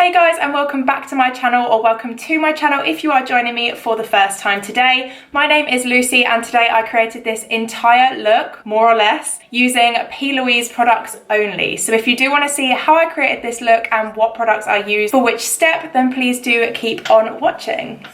Hey guys, and welcome back to my channel, or welcome to my channel if you are joining me for the first time today. My name is Lucy and today I created this entire look, more or less, using Plouise products only. So if you do want to see how I created this look and what products I use for which step, then please do keep on watching.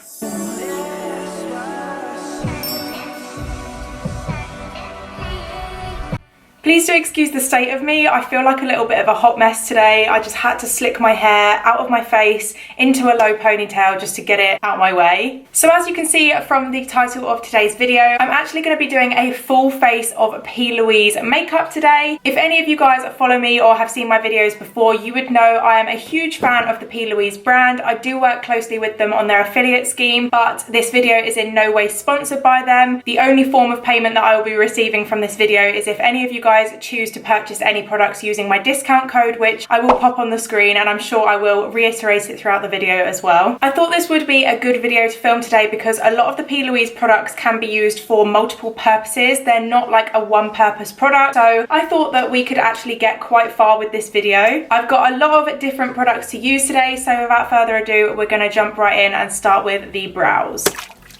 Please do excuse the state of me. I feel like a little bit of a hot mess today. I just had to slick my hair out of my face into a low ponytail just to get it out my way. So as you can see from the title of today's video, I'm actually going to be doing a full face of Plouise makeup today. If any of you guys follow me or have seen my videos before, you would know I am a huge fan of the Plouise brand. I do work closely with them on their affiliate scheme, but this video is in no way sponsored by them. The only form of payment that I will be receiving from this video is if any of you guys choose to purchase any products using my discount code, which I will pop on the screen, and I'm sure I will reiterate it throughout the video as well. I thought this would be a good video to film today because a lot of the Plouise products can be used for multiple purposes. They're not like a one-purpose product, so I thought that we could actually get quite far with this video. I've got a lot of different products to use today, so without further ado, we're going to jump right in and start with the brows.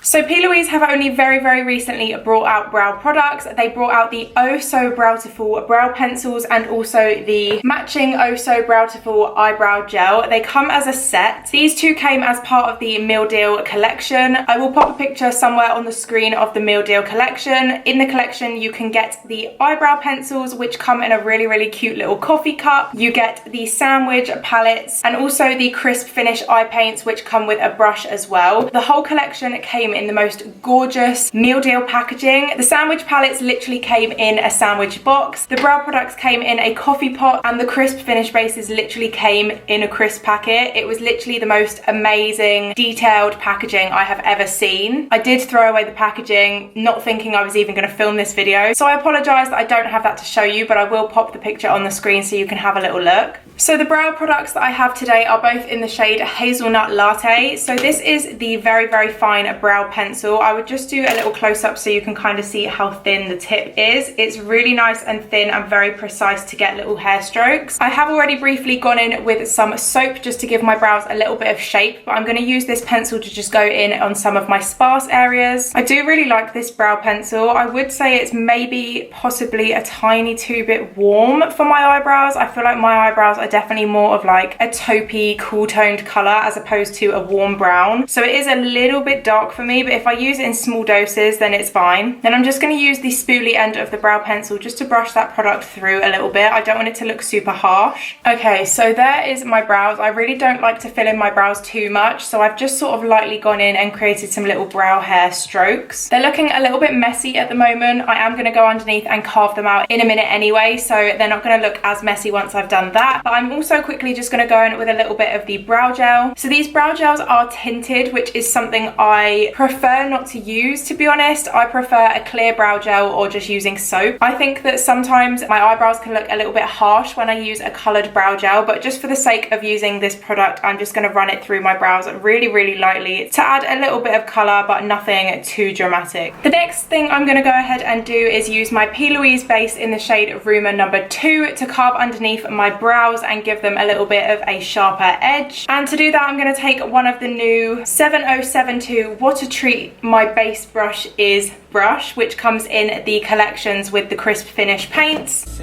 So Plouise have only very recently brought out brow products. They brought out the Oh So Browtiful brow pencils and also the matching Oh So Browtiful eyebrow gel. They come as a set. These two came as part of the meal deal collection. I will pop a picture somewhere on the screen of the meal deal collection. In the collection you can get the eyebrow pencils, which come in a really cute little coffee cup. You get the sandwich palettes and also the crisp finish eye paints, which come with a brush as well. The whole collection came in the most gorgeous meal deal packaging. The sandwich palettes literally came in a sandwich box. The brow products came in a coffee pot, and the crisp finish bases literally came in a crisp packet. It was literally the most amazing detailed packaging I have ever seen. I did throw away the packaging, not thinking I was even going to film this video, so I apologize that I don't have that to show you, but I will pop the picture on the screen so you can have a little look. So the brow products that I have today are both in the shade Hazelnut Latte. So this is the very fine brow pencil. I would just do a little close-up so you can kind of see how thin the tip is. It's really nice and thin and very precise to get little hair strokes. I have already briefly gone in with some soap just to give my brows a little bit of shape, but I'm going to use this pencil to just go in on some of my sparse areas. I do really like this brow pencil. I would say it's maybe possibly a tiny too bit warm for my eyebrows. I feel like my eyebrows are definitely more of like a taupey, cool toned color as opposed to a warm brown. So it is a little bit dark for me, but if I use it in small doses, then it's fine. Then I'm just going to use the spoolie end of the brow pencil just to brush that product through a little bit. I don't want it to look super harsh. Okay, so there is my brows. I really don't like to fill in my brows too much, so I've just sort of lightly gone in and created some little brow hair strokes. They're looking a little bit messy at the moment. I am going to go underneath and carve them out in a minute anyway, so they're not going to look as messy once I've done that. But I'm also quickly just going to go in with a little bit of the brow gel. So these brow gels are tinted, which is something I prefer not to use, to be honest. I prefer a clear brow gel or just using soap. I think that sometimes my eyebrows can look a little bit harsh when I use a coloured brow gel, but just for the sake of using this product, I'm just going to run it through my brows really lightly to add a little bit of colour, but nothing too dramatic. The next thing I'm going to go ahead and do is use my Plouise base in the shade Rumour number 2 to carve underneath my brows and give them a little bit of a sharper edge. And to do that, I'm going to take one of the new 7072 What a Treat My Base Brush Is brush, which comes in the collections with the crisp finish paints.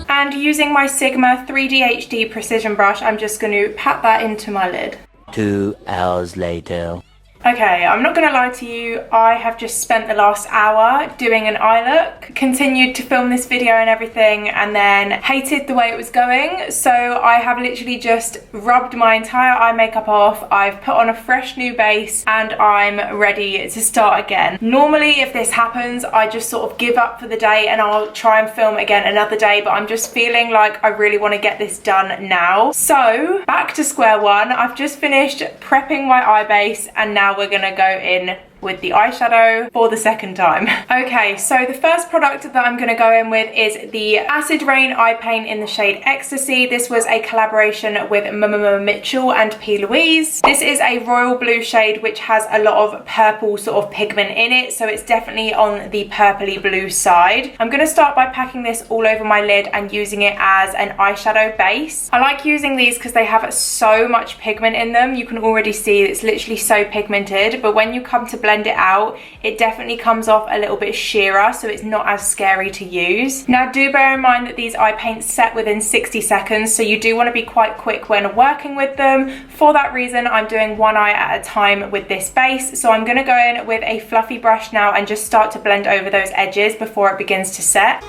And using my Sigma 3D HD precision brush, I'm just going to pat that into my lid. 2 hours later. Okay, I'm not gonna lie to you, I have just spent the last hour doing an eye look, continued to film this video and everything, and then hated the way it was going, so I have literally just rubbed my entire eye makeup off. I've put on a fresh new base and I'm ready to start again. Normally if this happens, I just sort of give up for the day and I'll try and film again another day, but I'm just feeling like I really want to get this done now. So back to square one. I've just finished prepping my eye base and now we're gonna go in with the eyeshadow for the second time. Okay, so the first product that I'm going to go in with is the Acid Rain eye paint in the shade Ecstasy. This was a collaboration with Mitchell and Plouise. This is a royal blue shade which has a lot of purple sort of pigment in it, so it's definitely on the purpley blue side. I'm going to start by packing this all over my lid and using it as an eyeshadow base. I like using these because they have so much pigment in them. You can already see it's literally so pigmented, but when you come to blend it out, it definitely comes off a little bit sheerer, so it's not as scary to use. Now do bear in mind that these eye paints set within 60 seconds, so you do want to be quite quick when working with them. For that reason, I'm doing one eye at a time with this base. So I'm going to go in with a fluffy brush now and just start to blend over those edges before it begins to set.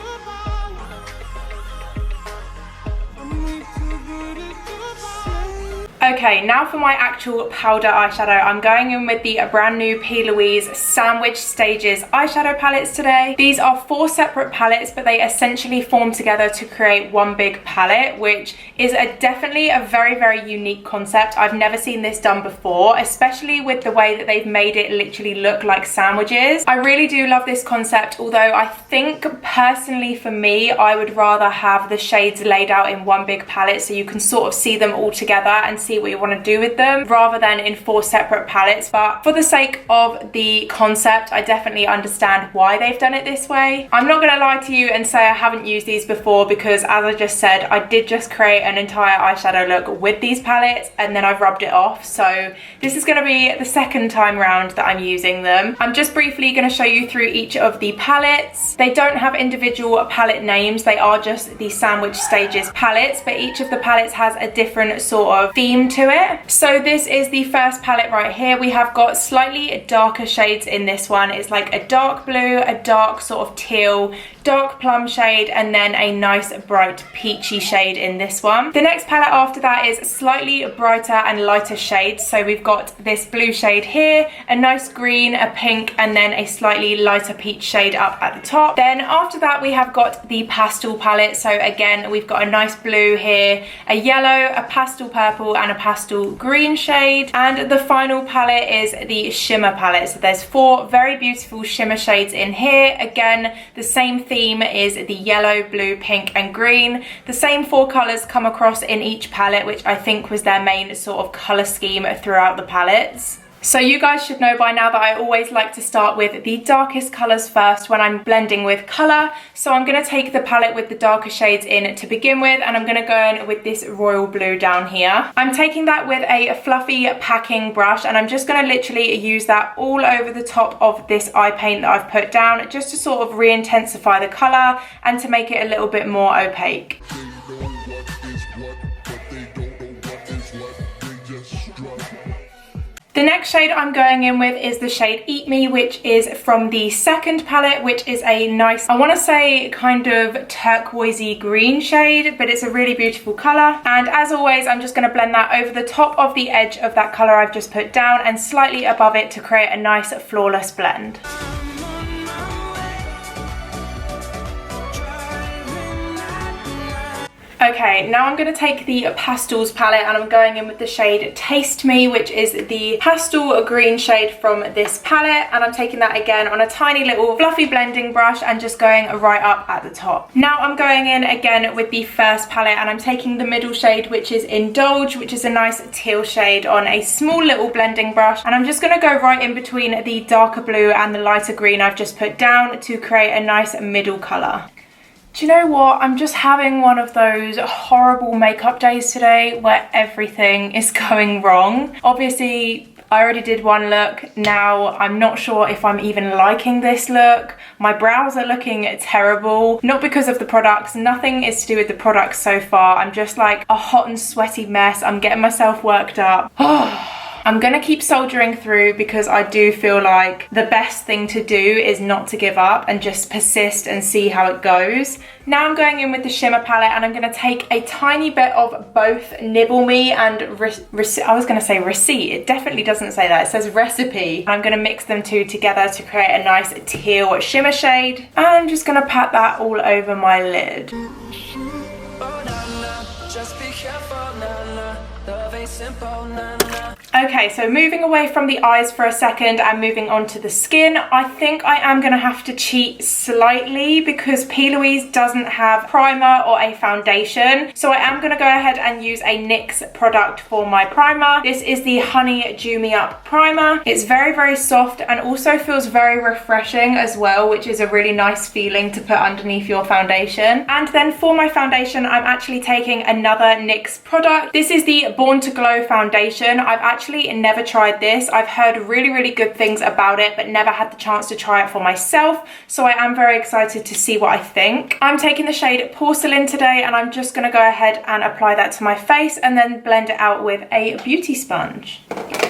Okay, now for my actual powder eyeshadow, I'm going in with the brand new Plouise Sandwich Stages eyeshadow palettes today. These are 4 separate palettes, but they essentially form together to create one big palette, which is definitely a very, very unique concept. I've never seen this done before, especially with the way that they've made it literally look like sandwiches. I really do love this concept, although I think personally for me, I would rather have the shades laid out in one big palette so you can sort of see them all together and see what you want to do with them rather than in 4 separate palettes. But for the sake of the concept, I definitely understand why they've done it this way. I'm not going to lie to you and say I haven't used these before, because as I just said, I did just create an entire eyeshadow look with these palettes and then I've rubbed it off. So this is going to be the second time round that I'm using them. I'm just briefly going to show you through each of the palettes. They don't have individual palette names, they are just the Sandwich Stages palettes, but each of the palettes has a different sort of theme to it. So this is the first palette right here. We have got slightly darker shades in this one. It's like a dark blue, a dark sort of teal, dark plum shade, and then a nice bright peachy shade in this one. The next palette after that is slightly brighter and lighter shades. So we've got this blue shade here, a nice green, a pink, and then a slightly lighter peach shade up at the top. Then after that we have got the pastel palette. So again, we've got a nice blue here, a yellow, a pastel purple, and a pastel green shade. And the final palette is the shimmer palette. So there's 4 very beautiful shimmer shades in here. Again, the same theme is the yellow, blue, pink, and green. The same 4 colors come across in each palette, which I think was their main sort of color scheme throughout the palettes. So you guys should know by now that I always like to start with the darkest colours first when I'm blending with colour. So I'm going to take the palette with the darker shades in to begin with, and I'm going to go in with this royal blue down here. I'm taking that with a fluffy packing brush, and I'm just going to literally use that all over the top of this eye paint that I've put down, just to sort of re-intensify the colour and to make it a little bit more opaque. The next shade I'm going in with is the shade Eat Me, which is from the second palette, which is a nice, I want to say kind of turquoisey green shade, but it's a really beautiful colour. And as always, I'm just going to blend that over the top of the edge of that colour I've just put down and slightly above it to create a nice flawless blend. Okay, now I'm going to take the pastels palette and I'm going in with the shade Taste Me, which is the pastel green shade from this palette, and I'm taking that again on a tiny little fluffy blending brush and just going right up at the top. Now I'm going in again with the first palette and I'm taking the middle shade, which is Indulge, which is a nice teal shade, on a small little blending brush, and I'm just going to go right in between the darker blue and the lighter green I've just put down to create a nice middle colour. Do you know what? I'm just having one of those horrible makeup days today where everything is going wrong. Obviously, I already did one look. Now I'm not sure if I'm even liking this look. My brows are looking terrible. Not because of the products. Nothing is to do with the products so far. I'm just like a hot and sweaty mess. I'm getting myself worked up. I'm gonna keep soldiering through because I do feel like the best thing to do is not to give up and just persist and see how it goes. Now I'm going in with the shimmer palette and I'm gonna take a tiny bit of both Nibble Me and I was gonna say Receipt. It definitely doesn't say that. It says Recipe. I'm gonna mix them two together to create a nice teal shimmer shade. And I'm just gonna pat that all over my lid. Just be careful, Okay, so moving away from the eyes for a second and moving on to the skin, I think I am going to have to cheat slightly because Plouise doesn't have primer or a foundation. So I am going to go ahead and use a NYX product for my primer. This is the Honey Dew Me Up Primer. It's very, very soft and also feels very refreshing as well, which is a really nice feeling to put underneath your foundation. And then for my foundation, I'm actually taking another NYX product. This is the Born to Glow foundation. I've actually never tried this. I've heard really, really good things about it, but never had the chance to try it for myself. So I am very excited to see what I think. I'm taking the shade Porcelain today, and I'm just going to go ahead and apply that to my face and then blend it out with a beauty sponge.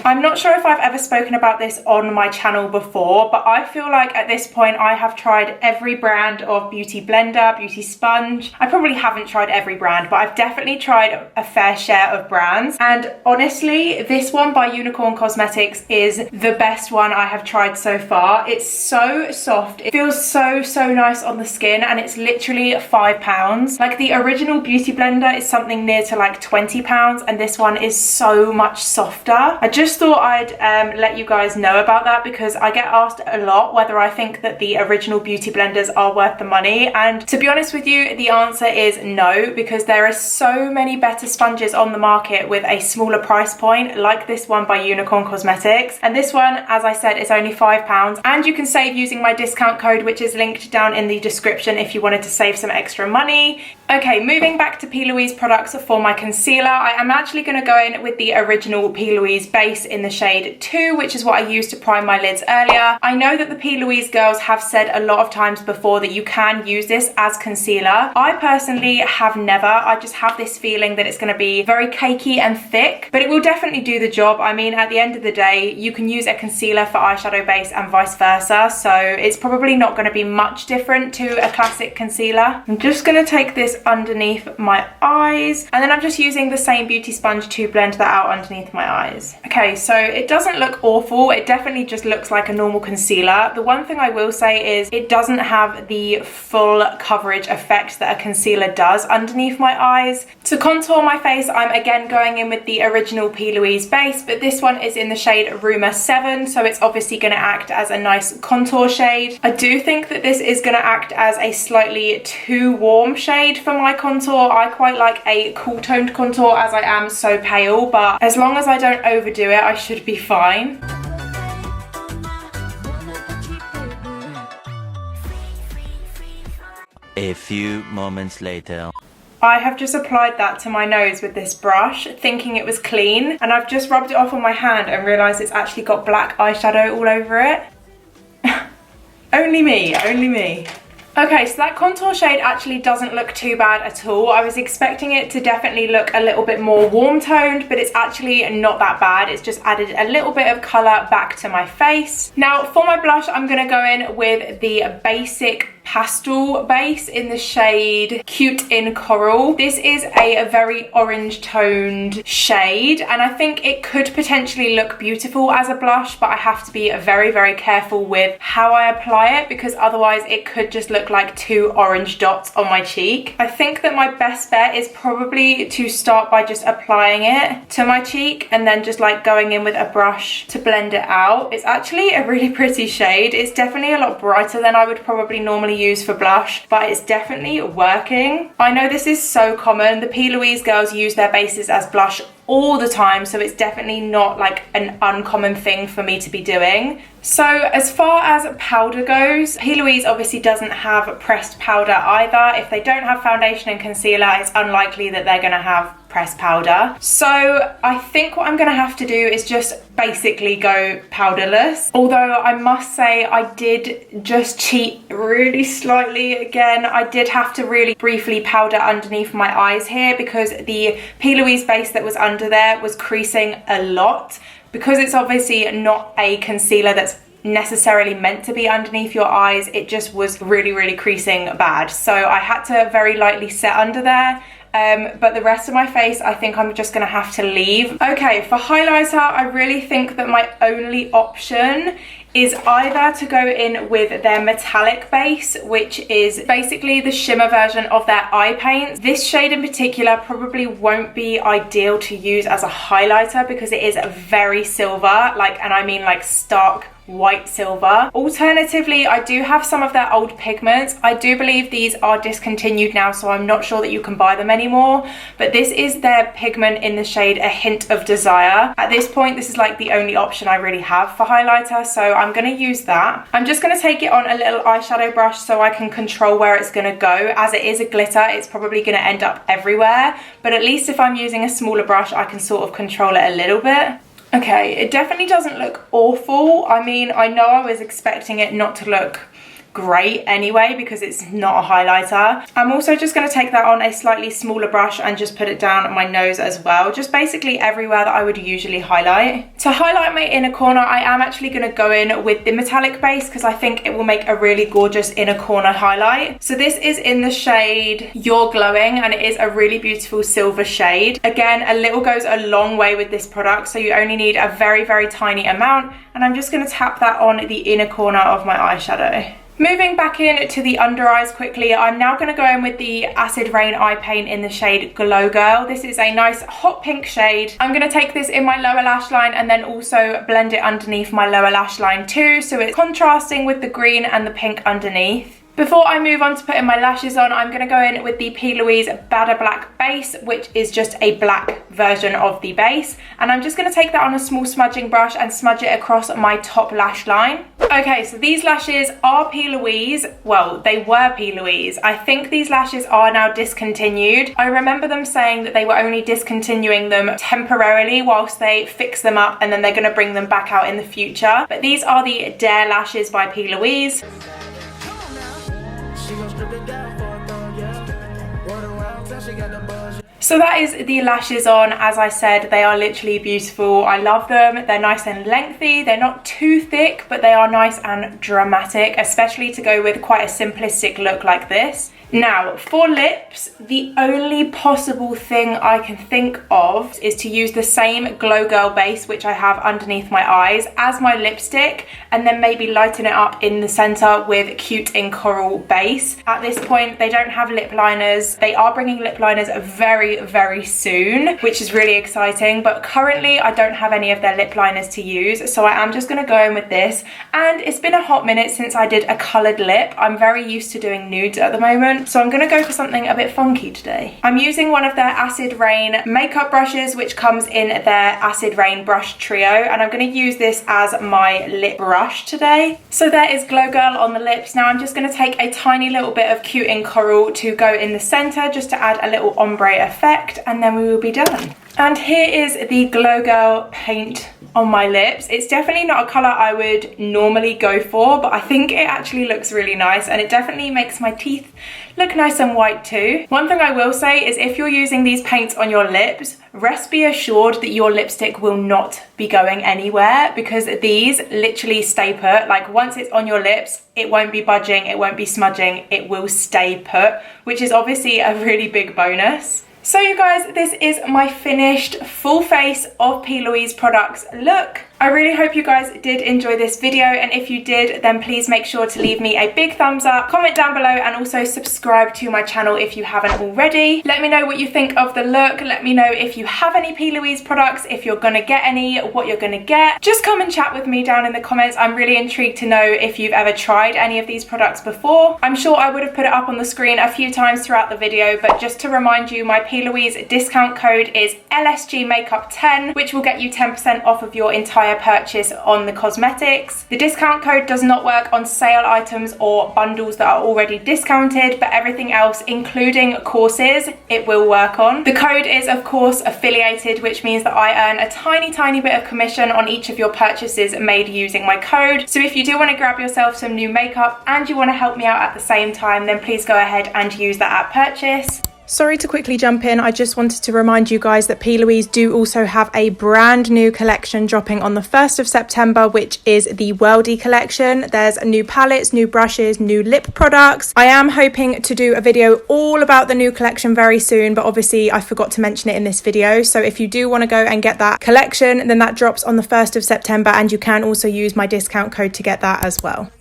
I'm not sure if I've ever spoken about this on my channel before, but I feel like at this point I have tried every brand of beauty blender, beauty sponge. I probably haven't tried every brand, but I've definitely tried a fair share of brands. And honestly, this one by Unicorn Cosmetics is the best one I have tried so far. It's so soft. It feels so, so nice on the skin, and it's literally £5. Like the original beauty blender is something near to like £20, and this one is so much softer. I just thought I'd let you guys know about that because I get asked a lot whether I think that the original beauty blenders are worth the money, and to be honest with you, the answer is no, because there are so many better sponges on the market with a smaller price point, like this one by Unicorn Cosmetics. And this one, as I said, is only £5, and you can save using my discount code, which is linked down in the description if you wanted to save some extra money. Okay, moving back to Plouise products for my concealer, I am actually going to go in with the original Plouise base in the shade 2, which is what I used to prime my lids earlier. I know that the Plouise girls have said a lot of times before that you can use this as concealer. I personally have never. I just have this feeling that it's going to be very cakey and thick, but it will definitely do the job. I mean, at the end of the day, you can use a concealer for eyeshadow base and vice versa, so it's probably not going to be much different to a classic concealer. I'm just going to take this underneath my eyes, and then I'm just using the same beauty sponge to blend that out underneath my eyes. Okay, so it doesn't look awful. It definitely just looks like a normal concealer. The one thing I will say is it doesn't have the full coverage effect that a concealer does underneath my eyes. To contour my face, I'm again going in with the original Plouise base, but this one is in the shade Rumour 7, so it's obviously going to act as a nice contour shade. I do think that this is going to act as a slightly too warm shade for my contour. I quite like a cool toned contour as I am so pale, but as long as I don't overdo it, I should be fine. A few moments later. I have just applied that to my nose with this brush, thinking it was clean, and I've just rubbed it off on my hand and realised it's actually got black eyeshadow all over it. Only me, only me. Okay, so that contour shade actually doesn't look too bad at all. I was expecting it to definitely look a little bit more warm toned, but it's actually not that bad. It's just added a little bit of colour back to my face. Now for my blush, I'm going to go in with the basic pastel base in the shade Cute in Coral. This is a very orange toned shade, and I think it could potentially look beautiful as a blush, but I have to be very, very careful with how I apply it because otherwise it could just look like two orange dots on my cheek. I think that my best bet is probably to start by just applying it to my cheek and then just like going in with a brush to blend it out. It's actually a really pretty shade. It's definitely a lot brighter than I would probably normally use for blush, but it's definitely working. I know this is so common. The Plouise girls use their bases as blush all the time, so it's definitely not like an uncommon thing for me to be doing. So as far as powder goes, Plouise obviously doesn't have pressed powder either. If they don't have foundation and concealer, it's unlikely that they're going to have pressed powder. So I think what I'm going to have to do is just basically go powderless. Although I must say I did just cheat really slightly again. I did have to really briefly powder underneath my eyes here because the Plouise base that was under there was creasing a lot. Because it's obviously not a concealer that's necessarily meant to be underneath your eyes, it just was really, really creasing bad. So I had to very lightly set under there. But the rest of my face, I think I'm just gonna have to leave. Okay, for highlighter, I really think that my only option is either to go in with their metallic base, which is basically the shimmer version of their eye paint. This shade in particular probably won't be ideal to use as a highlighter because it is very silver, like, and I mean like stark white silver. Alternatively, I do have some of their old pigments. I do believe these are discontinued now, so I'm not sure that you can buy them anymore, but this is their pigment in the shade A Hint of Desire. At this point, this is like the only option I really have for highlighter, so I'm going to use that. I'm just going to take it on a little eyeshadow brush so I can control where it's going to go. As it is a glitter, it's probably going to end up everywhere, but at least if I'm using a smaller brush, I can sort of control it a little bit. Okay, it definitely doesn't look awful. I mean, I know I was expecting it not to look great anyway because it's not a highlighter. I'm also just going to take that on a slightly smaller brush and just put it down on my nose as well, just basically everywhere that I would usually highlight. To highlight my inner corner, I am actually going to go in with the metallic base because I think it will make a really gorgeous inner corner highlight. So this is in the shade You're Glowing, and it is a really beautiful silver shade. Again, a little goes a long way with this product, so you only need a very, very tiny amount, and I'm just going to tap that on the inner corner of my eyeshadow. Moving back in to the under eyes quickly, I'm now going to go in with the Acid Rain eye paint in the shade Glow Girl. This is a nice hot pink shade. I'm going to take this in my lower lash line and then also blend it underneath my lower lash line too, so it's contrasting with the green and the pink underneath. Before I move on to putting my lashes on, I'm going to go in with the Plouise Badder Black base, which is just a black version of the base. And I'm just going to take that on a small smudging brush and smudge it across my top lash line. Okay, so these lashes are Plouise. Well, they were Plouise. I think these lashes are now discontinued. I remember them saying that they were only discontinuing them temporarily whilst they fix them up and then they're going to bring them back out in the future. But these are the Dare lashes by Plouise. So that is the lashes on. As I said, they are literally beautiful. I love them. They're nice and lengthy. They're not too thick, but they are nice and dramatic, especially to go with quite a simplistic look like this. Now, for lips, the only possible thing I can think of is to use the same Glow Girl base, which I have underneath my eyes, as my lipstick, and then maybe lighten it up in the center with Cute in Coral base. At this point, they don't have lip liners. They are bringing lip liners very, very soon, which is really exciting, but currently I don't have any of their lip liners to use, so I am just going to go in with this. And it's been a hot minute since I did a colored lip. I'm very used to doing nudes at the moment, so I'm going to go for something a bit funky today. I'm using one of their Acid Rain makeup brushes, which comes in their Acid Rain brush trio, and I'm going to use this as my lip brush today. So there is Glow Girl on the lips. Now I'm just going to take a tiny little bit of Cute in Coral to go in the center just to add a little ombre effect, and then we will be done. And here is the Glow Girl paint on my lips. It's definitely not a colour I would normally go for, but I think it actually looks really nice, and it definitely makes my teeth look nice and white too. One thing I will say is if you're using these paints on your lips, rest be assured that your lipstick will not be going anywhere, because these literally stay put. Like once it's on your lips, it won't be budging, it won't be smudging, it will stay put, which is obviously a really big bonus. So you guys, this is my finished full face of Plouise products look. I really hope you guys did enjoy this video, and if you did, then please make sure to leave me a big thumbs up, comment down below, and also subscribe to my channel if you haven't already. Let me know what you think of the look. Let me know if you have any Plouise products, if you're gonna get any, what you're gonna get. Just come and chat with me down in the comments. I'm really intrigued to know if you've ever tried any of these products before. I'm sure I would have put it up on the screen a few times throughout the video, but just to remind you, my Plouise discount code is Lsgmakeup10, which will get you 10% off of your entire purchase on the cosmetics. The discount code does not work on sale items or bundles that are already discounted, but everything else, including courses, it will work on. The code is of course affiliated, which means that I earn a tiny bit of commission on each of your purchases made using my code. So if you do want to grab yourself some new makeup and you want to help me out at the same time, then please go ahead and use that at purchase. Sorry to quickly jump in, I just wanted to remind you guys that Plouise do also have a brand new collection dropping on the 1st of September, which is the Worldie collection. There's new palettes, new brushes, new lip products. I am hoping to do a video all about the new collection very soon, but obviously I forgot to mention it in this video. So if you do want to go and get that collection, then that drops on the 1st of September, and you can also use my discount code to get that as well.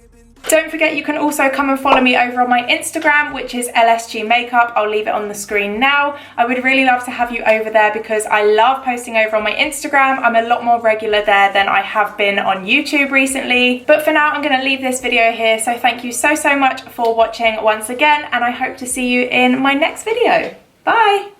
Don't forget you can also come and follow me over on my Instagram, which is Lsgmakeup. I'll leave it on the screen now. I would really love to have you over there because I love posting over on my Instagram. I'm a lot more regular there than I have been on YouTube recently. But for now, I'm going to leave this video here. So thank you so much for watching once again, and I hope to see you in my next video. Bye!